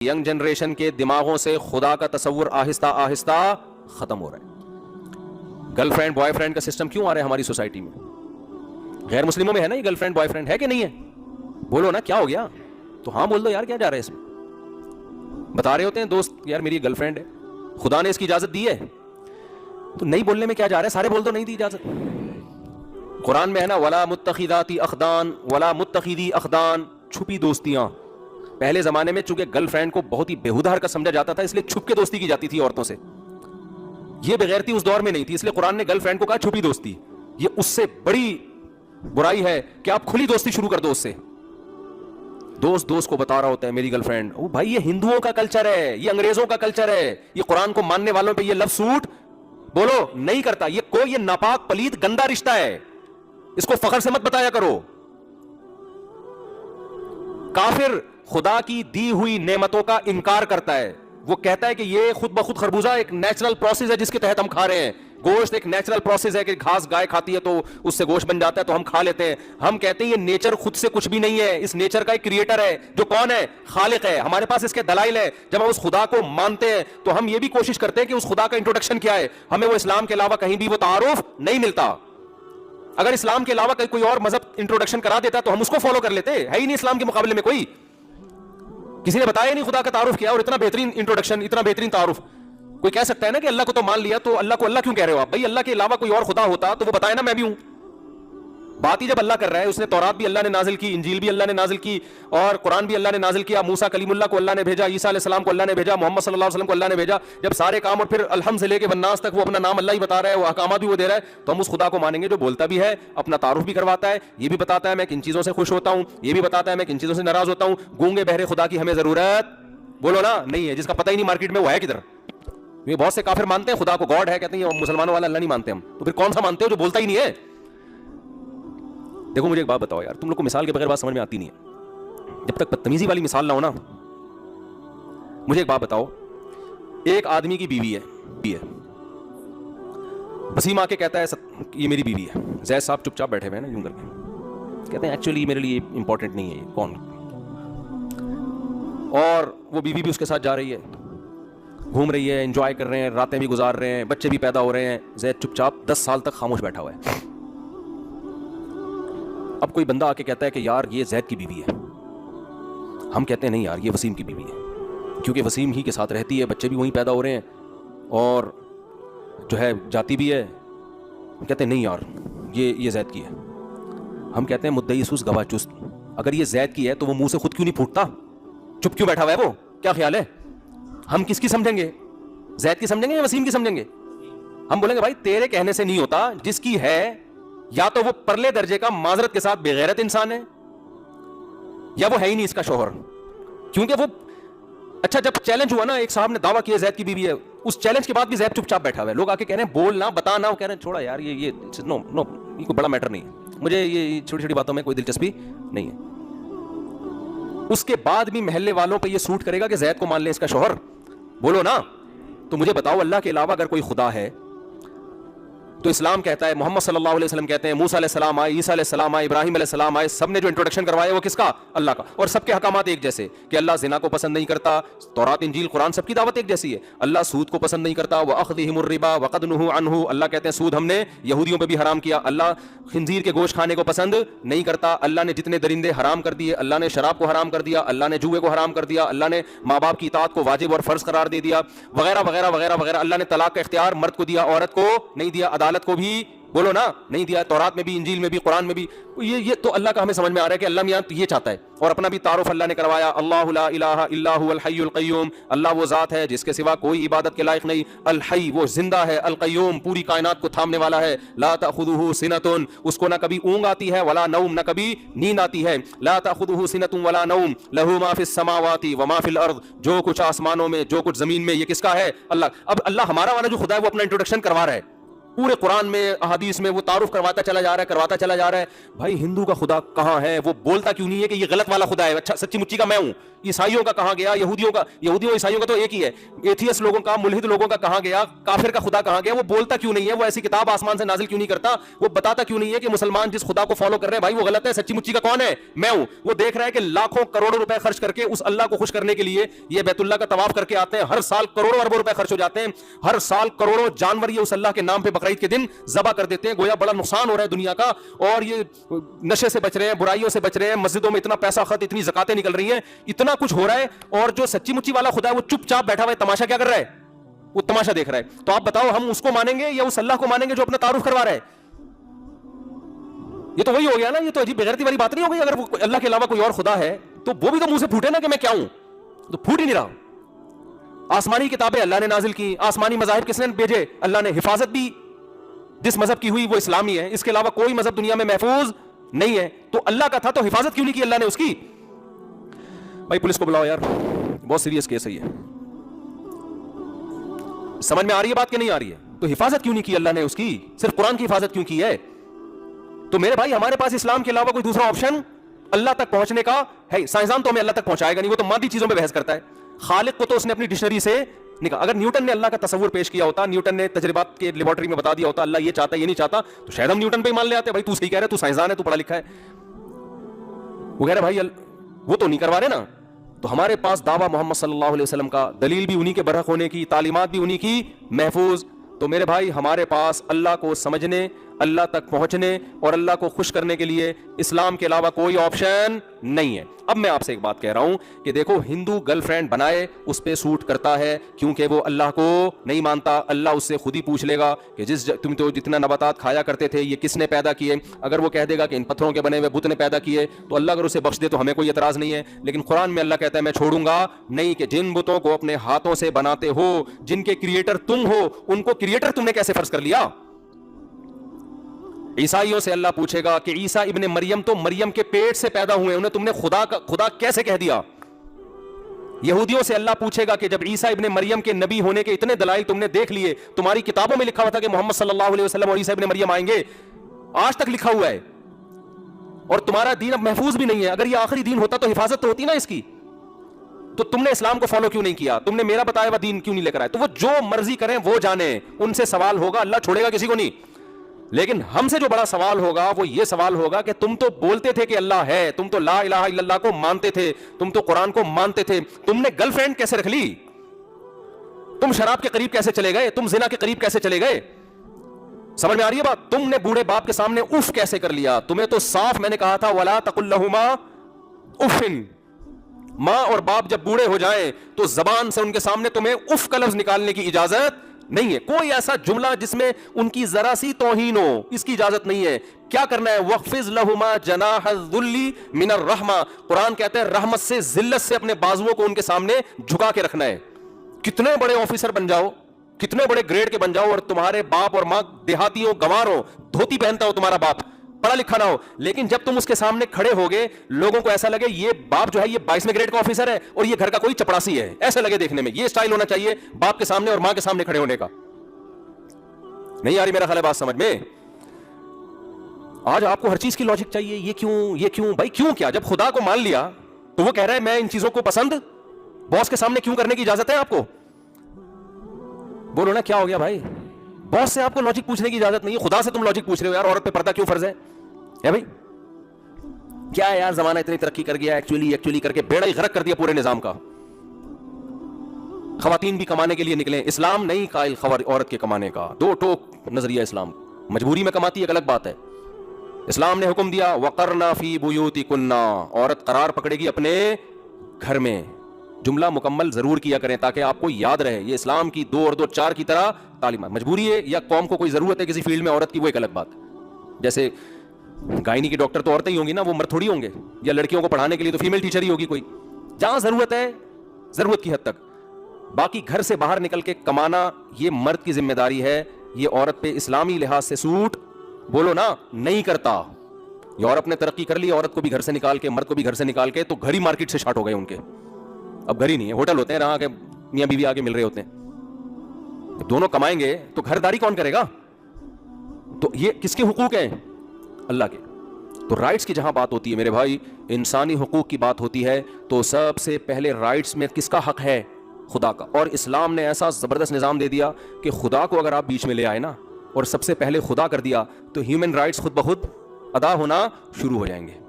Young generation के दिमागों से खुदा का तस्वुर आहिस्ता आहिस्ता खत्म हो रहा है। गर्लफ्रेंड बॉयफ्रेंड का सिस्टम क्यों आ रहा है हमारी सोसाइटी में? गैर मुस्लिमों में है ना ये गर्लफ्रेंड बॉयफ्रेंड, है कि नहीं है? बोलो ना, क्या हो गया? तो हाँ बोल दो यार, क्या जा रहा है इसमें? बता रहे होते हैं दोस्त यार मेरी गर्लफ्रेंड है, खुदा ने इसकी इजाजत दी है, तो नहीं बोलने में क्या जा रहा है? सारे बोल दो नहीं दी इजाजत। कुरान में है ना, वला मुत्तखिदाती अखदान वला मुत्तखिदी अखदान, छुपी दोस्तियां। पहले जमाने में चूंकि गर्लफ्रेंड को बहुत ही बेहुदा हरकत समझा जाता था, इसलिए छुप के दोस्ती की जाती थी औरतों से। ये बेगैरती उस दौर में नहीं थी, इसलिए कुरान ने गर्लफ्रेंड को कहा छुपी दोस्ती। ये उससे बड़ी बुराई है कि आप खुली दोस्ती शुरू कर दो उससे। दोस्त दोस्त को बता रहा होता है मेरी गर्लफ्रेंड। ओ भाई, ये हिंदुओं का कल्चर है, ये अंग्रेजों का कल्चर है, ये कुरान को मानने वालों पे ये लफ्ज सूट बोलो नहीं करता। ये नापाक पलीत गंदा रिश्ता है, इसको फख्र से मत बताया करो। काफिर खुदा की दी हुई नेमतों का इनकार करता है। वो कहता है कि ये खुद ब खुद खरबूजा एक नेचुरल प्रोसेस है जिसके तहत हम खा रहे हैं। गोश्त एक नेचुरल प्रोसेस है कि घास गाय खाती है तो उससे गोश्त बन जाता है तो हम खा लेते हैं। हम कहते हैं ये नेचर खुद से कुछ भी नहीं है, इस नेचर का एक क्रिएटर है जो कौन है? खालिक है। हमारे पास इसके दलाइल है। जब हम उस खुदा को मानते हैं तो हम ये भी कोशिश करते हैं कि उस खुदा का इंट्रोडक्शन क्या है। हमें वो इस्लाम के अलावा कहीं भी वो तारुफ नहीं मिलता। अगर इस्लाम के अलावा कोई और मजहब इंट्रोडक्शन करा देता तो हम उसको फॉलो कर लेते। है ही नहीं इस्लाम के मुकाबले में कोई, किसी ने बताया नहीं खुदा का तारुफ किया। और इतना बेहतरीन इंट्रोडक्शन, इतना बेहतरीन तारुफ। कोई कह सकता है ना कि अल्लाह को तो मान लिया, तो अल्लाह को अल्लाह क्यों कह रहे हो आप? भाई अल्लाह के अलावा कोई और खुदा होता तो वो बताए ना मैं भी हूं। बात ही जब अल्लाह कर रहा है, उसने तौरात भी अल्लाह ने नाजिल की, इंजील भी अल्लाह ने नाजिल की और कुरान भी अल्लाह ने नाजिल किया। मूसा कलीमुल्लाह को अल्लाह ने भेजा, ईसा अलैहिस्सलाम को अल्लाह ने भेजा, मोहम्मद सल्लल्लाहु अलैहि वसल्लम को अल्लाह ने भेजा। जब सारे काम और फिर अलहम से लेके वन्नास तक वो अपना नाम अल्लाह ही बता रहा है, वो अहकामात भी वो दे रहा है, तो हम उस खुदा को मानेंगे जो बोलता भी है, अपना तारुफ भी करवाता है, ये भी बताता है मैं किन चीजों से खुश होता हूं, ये भी बताता है मैं किन चीजों से नाराज होता हूं। गूंगे बहरे खुदा की हमें जरूरत बोलो ना नहीं है, जिसका पता ही नहीं मार्केट में वो है किधर। ये बहुत से काफिर मानते हैं खुदा को गॉड है, कहते हैं मुसलमानों वाला अल्लाह नहीं मानते हम। तो फिर कौन सा मानते हो जो बोलता ही नहीं है? देखो मुझे एक बात बताओ यार, तुम लोग को मिसाल के बगैर बात समझ में आती नहीं है। जब तक बदतमीजी वाली मिसाल ना हो ना, मुझे एक बात बताओ, एक आदमी की बीवी है, वसीम आके कहता है ये मेरी बीवी है। जैद साहब चुपचाप बैठे हुए हैं ना यूं करके, कहते हैं एक्चुअली मेरे लिए इंपॉर्टेंट नहीं है ये कौन। और वो बीवी भी उसके साथ जा रही है, घूम रही है, एंजॉय कर रहे हैं, रातें भी गुजार रहे हैं, बच्चे भी पैदा हो रहे हैं। जैद चुपचाप 10 साल तक खामोश बैठा हुआ है। अब कोई बंदा आके कहता है कि यार ये जैद की बीवी है। हम कहते हैं नहीं यार ये वसीम की बीवी है, क्योंकि वसीम ही के साथ रहती है, बच्चे भी वहीं पैदा हो रहे हैं और जो है जाती भी है। हम कहते हैं नहीं यार ये जैद की है। हम कहते हैं मुद्दई सुस गवाह चुस्त। अगर ये जैद की है तो वो मुंह से खुद क्यों नहीं फूटता? चुप क्यों बैठा हुआ है वो? क्या ख्याल है? हम किसकी समझेंगे? जैद की समझेंगे या वसीम की समझेंगे? हम बोलेंगे भाई तेरे कहने से नहीं होता, जिसकी है या तो वो परले दर्जे का माजरत के साथ बेगैरत इंसान है या वो है ही नहीं इसका शोहर। क्योंकि वो अच्छा जब चैलेंज हुआ ना, एक साहब ने दावा किया जैद की बीवी है, उस चैलेंज के बाद भी जैद चुपचाप बैठा हुआ है। लोग आके कह रहे हैं बोल ना, बता ना, वो कह रहे हैं छोड़ा यार ये नो नो ये कोई बड़ा मैटर नहीं है, मुझे ये छोटी छोटी बातों में कोई दिलचस्पी नहीं है। उसके बाद भी महल्ले वालों पे ये सूट करेगा कि जैद को मान ले इसका शोहर? बोलो ना। तो मुझे बताओ अल्लाह के अलावा अगर कोई खुदा है तो इस्लाम कहता है, मोहम्मद सल्लल्लाहु अलैहि वसल्लम कहते हैं, मूसा अलैहिस्सलाम आए, ईसा अलैहिस्सलाम आए, इब्राहिम अलैहिस्सलाम आए, सबने जो इंट्रोडक्शन करवाया वो किसका? अल्लाह का। और सबके हकामात एक जैसे कि अल्लाह जिना को पसंद नहीं करता। तौरात इंजील कुरान सबकी दावत एक जैसी है। अल्लाह सूद को पसंद नहीं करता। व अख़्ज़िहिमुर रिबा व क़द नुहू अन्हु, अल्लाह कहते हैं सूद हमने यहूदियों पे भी हराम किया। अल्लाह खिंजीर के गोश्त खाने को पसंद नहीं करता। अल्लाह ने जितने दरिंदे हराम कर दिए, अल्लाह ने शराब को हराम कर दिया, अल्लाह ने जुए को हराम कर दिया, अल्लाह ने माँ बाप की इताअत को वाजिब और फर्ज करार दे दिया, वगैरह वगैरह वगैरह वगैरह। अल्लाह ने तलाक का इख्तियार मर्द को दिया, औरत को नहीं दिया, अदालत को भी बोलो ना नहीं दिया। तौरात में भी, इंजील में भी, कुरान में भी। ये तो अल्लाह का हमें समझ में आ रहा है कि अल्लाह मियां ये चाहता है। और अपना भी तारुफ अल्लाह ने करवाया, अल्लाहु ला इलाहा इल्ला हुवल हय्युल क़य्यूम, अल्लाह वो ज़ात है जिसके सिवा कोई इबादत के लायक नहीं। अल हय्य वो जिंदा है, अल क़य्यूम पूरी कायनात को थामने वाला है। ला तअख़ुज़ुहु सिनतुन उसको ना कभी ऊँग आती है, वला नौम ना कभी नींद आती है। ला तअख़ुज़ुहु सिनतुन वला नौम लहू मा फ़िस समावाति व मा फ़िल अर्ज़, जो कुछ आसमानों में जो कुछ जमीन में ये किसका है? अल्लाह। अब अल्लाह हमारा वाला जो खुदा है वो अपना इंट्रोडक्शन करवा रहा है। पूरे कुरान में, अहादीस में वो तारुफ करवाता चला जा रहा है। भाई हिंदू का खुदा कहां है? वो बोलता क्यों नहीं है कि ये गलत वाला खुदा है? अच्छा, सच्ची मुच्ची का मैं हूं। ईसाइयों का कहां गया? यहूदियों ईसाइयों का तो एक ही है। एथियस्ट लोगों का, मुल्हिद लोगों का कहां गया? काफिर का खुदा कहां गया? वो बोलता क्यों नहीं है? वो ऐसी किताब आसमान से नाजिल क्यों नहीं करता? वो बताता क्यों नहीं है कि मुसलमान जिस खुदा को फॉलो कर रहे हैं भाई वो गलत है? सच्ची मुच्ची का कौन है? मैं हूं। वो देख रहा है कि लाखों करोड़ों रुपए खर्च करके उस अल्लाह को खुश करने के लिए ये बैतुल्लाह का तवाफ करके आते हैं। हर साल करोड़ों अरबों रुपए खर्च हो जाते हैं। हर साल करोड़ों जानवर ये उस अल्लाह के नाम पे बकरीद के दिन ज़बह कर देते हैं। गोया बड़ा नुकसान हो रहा है दुनिया का, और ये नशे से बच रहे हैं, बुराइयों से बच रहे हैं, मस्जिदों में इतना पैसा खर्च, इतनी ज़कातें निकल रही हैं, इतना कुछ हो रहा है, और जो सच्ची मुच्ची वाला खुदा है वो चुपचाप बैठा हुआ है, तमाशा क्या कर रहा है? वो तमाशा देख रहा है। तो आप बताओ, हम उसको मानेंगे या उस अल्लाह को मानेंगे जो अपना तारुफ करवा रहा है? ये तो वही हो गया ना, ये तो अजीब बेगैरती वाली बात नहीं हो गई? अगर वो अल्लाह के अलावा कोई और खुदा है तो वो भी तो मुंह से फूटे ना कि मैं क्या हूं, तो फूट ही नहीं रहा। आसमानी किताबें अल्लाह ने नाजिल की, आसमानी मज़ाहिब किसने भेजे? अल्लाह ने। हिफाजत भी जिस मजहब की हुई वो इस्लामी है, इसके अलावा कोई मजहब दुनिया में महफूज नहीं है। तो अल्लाह का था तो हिफाजत क्यों नहीं की अल्लाह ने उसकी? भाई पुलिस को बुलाओ यार, बहुत सीरियस केस है ये। समझ में आ रही है बात कि नहीं आ रही है? तो हिफाजत क्यों नहीं की अल्लाह ने उसकी? सिर्फ कुरान की हिफाजत क्यों की है? तो मेरे भाई, हमारे पास इस्लाम के अलावा कोई दूसरा ऑप्शन अल्लाह तक पहुंचने का है? साइंसदान तो हमें अल्लाह तक पहुंचाएगा नहीं, वो तो मादी चीजों में बहस करता है। खालिक को तो उसने अपनी डिक्शनरी से निकाल। अगर न्यूटन ने अल्लाह का तस्वुर पेश किया होता, न्यूटन ने तजर्बात के लेबोरेटरी में बता दिया होता अल्लाह ये चाहता है ये नहीं चाहता, तो शायद हम न्यूटन पे ही मान ले आते। भाई तू सही कह रहा है, तू साइंसदान है, तू पढ़ा लिखा है। वो कह रहे भाई वो तो नहीं करवा रहे ना। तो हमारे पास दावा मोहम्मद सल्लल्लाहु अलैहि वसल्लम का, दलील भी उन्हीं के बरहक होने की, तालीमात भी उन्हीं की महफूज। तो मेरे भाई, हमारे पास अल्लाह को समझने, अल्लाह तक पहुंचने और अल्लाह को खुश करने के लिए इस्लाम के अलावा कोई ऑप्शन नहीं है। अब मैं आपसे एक बात कह रहा हूं कि देखो, हिंदू गर्लफ्रेंड बनाए उस पे सूट करता है क्योंकि वो अल्लाह को नहीं मानता। अल्लाह उससे खुद ही पूछ लेगा कि तुम तो जितना नबातात खाया करते थे ये किसने पैदा किए? अगर वो कह देगा कि इन पत्थरों के बने हुए बुत ने पैदा किए, तो अल्लाह अगर उसे बख्श दे तो हमें कोई एतराज नहीं है। लेकिन कुरान में अल्लाह कहता है मैं छोड़ूंगा नहीं, कि जिन बुतों को अपने हाथों से बनाते हो, जिनके क्रिएटर तुम हो, उनको क्रिएटर तुमने कैसे फर्ज कर लिया? ईसाइयों से अल्लाह पूछेगा कि ईसा इब्ने मरियम तो मरियम के पेट से पैदा हुए, उन्हें तुमने खुदा कैसे कह दिया? यहूदियों से अल्लाह पूछेगा कि जब ईसा इब्ने मरियम के नबी होने के इतने दलाइल तुमने देख लिए, तुम्हारी किताबों में लिखा हुआ था कि मोहम्मद सल्लल्लाहु अलैहि वसल्लम और ईसा इब्ने मरियम आएंगे, आज तक लिखा हुआ है, और तुम्हारा दीन अब महफूज भी नहीं है। अगर ये आखिरी दीन होता तो हिफाजत तो होती ना इसकी। तो तुमने इस्लाम को फॉलो क्यों नहीं किया? तुमने मेरा बताया हुआ दीन क्यों नहीं लेकर आए? तो वो जो मर्जी करें वो जाने, उनसे सवाल होगा, अल्लाह छोड़ेगा किसी को नहीं। लेकिन हमसे जो बड़ा सवाल होगा वो ये सवाल होगा कि तुम तो बोलते थे कि अल्लाह है, तुम तो ला इलाहा इल्लल्लाह को मानते थे, तुम तो कुरान को मानते थे, तुमने गर्लफ्रेंड कैसे रख ली? तुम शराब के करीब कैसे चले गए? तुम जिना के करीब कैसे चले गए? समझ में आ रही है बात? तुमने बूढ़े बाप के सामने उफ कैसे कर लिया? तुम्हें तो साफ मैंने कहा था वला तकुल लहुमा उफिन। मां और बाप जब बूढ़े हो जाएं तो जबान से उनके सामने तुम्हें उफ का लफ्ज निकालने की इजाजत नहीं है। कोई ऐसा जुमला जिसमें उनकी जरा सी तौहीन हो, इसकी इजाजत नहीं है। क्या करना है? वक़्फ़िज़ लहुमा जनाहज़ुल्ली मिनर रहमा। कुरान कहते हैं रहमत से, जिल्लत से अपने बाजुओं को उनके सामने झुका के रखना है। कितने बड़े ऑफिसर बन जाओ, कितने बड़े ग्रेड के बन जाओ, और तुम्हारे बाप और मां देहाती हो, गंवार हो, धोती पहनता हो तुम्हारा बाप, पढ़ा लिखा ना हो, लेकिन जब तुम उसके सामने खड़े होगे लोगों को ऐसा लगे ये बाप जो है ये 22वें ग्रेड का ऑफिसर है और ये घर का कोई चपरासी है, ऐसा लगे देखने में। ये स्टाइल होना चाहिए बाप के सामने और मां के सामने खड़े होने का। नहीं आ रही मेरा ख्याल है बात समझ में? आज आपको हर चीज की लॉजिक चाहिए। ये क्यों भाई? क्यों क्या? जब खुदा को मान लिया तो वो कह रहा है मैं इन चीजों को पसंद, बॉस के सामने क्यों करने की इजाजत है आपको? बोलो ना, क्या हो गया भाई? बॉस से आपको लॉजिक पूछने की इजाजत नहीं है, खुदा से तुम लॉजिक पूछ रहे हो। यार औरत पे पर्दा क्यों फर्ज है भाई? क्या है यार, जमाना इतनी तरक्की कर गया, एक्चुअली करके बेड़ा ही गरक कर दिया पूरे निजाम का। खवातीन भी कमाने के लिए निकले, इस्लाम नहीं कायल खबर औरत के कमाने का। दो टोक नजरिया इस्लाम। मजबूरी में कमाती है, एक अलग बात है। इस्लाम ने हुक्म दिया वकरना फी बुयूतिकुन्ना, औरत करार पकड़ेगी अपने घर में। जुमला मुकम्मल जरूर किया करें ताकि आपको याद रहे, ये इस्लाम की 2 और 2 4 की तरह तालीमात। मजबूरी है या कौम को कोई जरूरत है किसी फील्ड में औरत की, वो एक अलग बात। जैसे गायनी की डॉक्टर तो औरतें ही होंगी ना, वो मर्द थोड़ी होंगे, या लड़कियों को पढ़ाने के लिए तो फीमेल टीचर ही होगी कोई। जहां जरूरत है, जरूरत की हद तक। बाकी घर से बाहर निकल के कमाना ये मर्द की जिम्मेदारी है। ये औरत पे इस्लामी लिहाज से सूट बोलो ना नहीं करता। यूरोप ने तरक्की कर ली, औरत को भी घर से निकाल के, मर्द को भी घर से निकाल के, तो घर ही मार्केट से स्टार्ट हो गए उनके। अब घर ही नहीं है, होटल होते हैं, रहा के मियां बीवी आगे मिल रहे होते हैं। दोनों कमाएंगे तो घरदारी कौन करेगा? तो ये किसके हुकूक हैं? अल्लाह के। तो राइट्स की जहां बात होती है मेरे भाई, इंसानी हुकूक की बात होती है, तो सबसे पहले राइट्स में किसका हक है? खुदा का। और इस्लाम ने ऐसा ज़बरदस्त निज़ाम दे दिया कि खुदा को अगर आप बीच में ले आए ना और सबसे पहले खुदा कर दिया, तो ह्यूमन राइट्स खुद ब खुद अदा होना शुरू हो जाएंगे।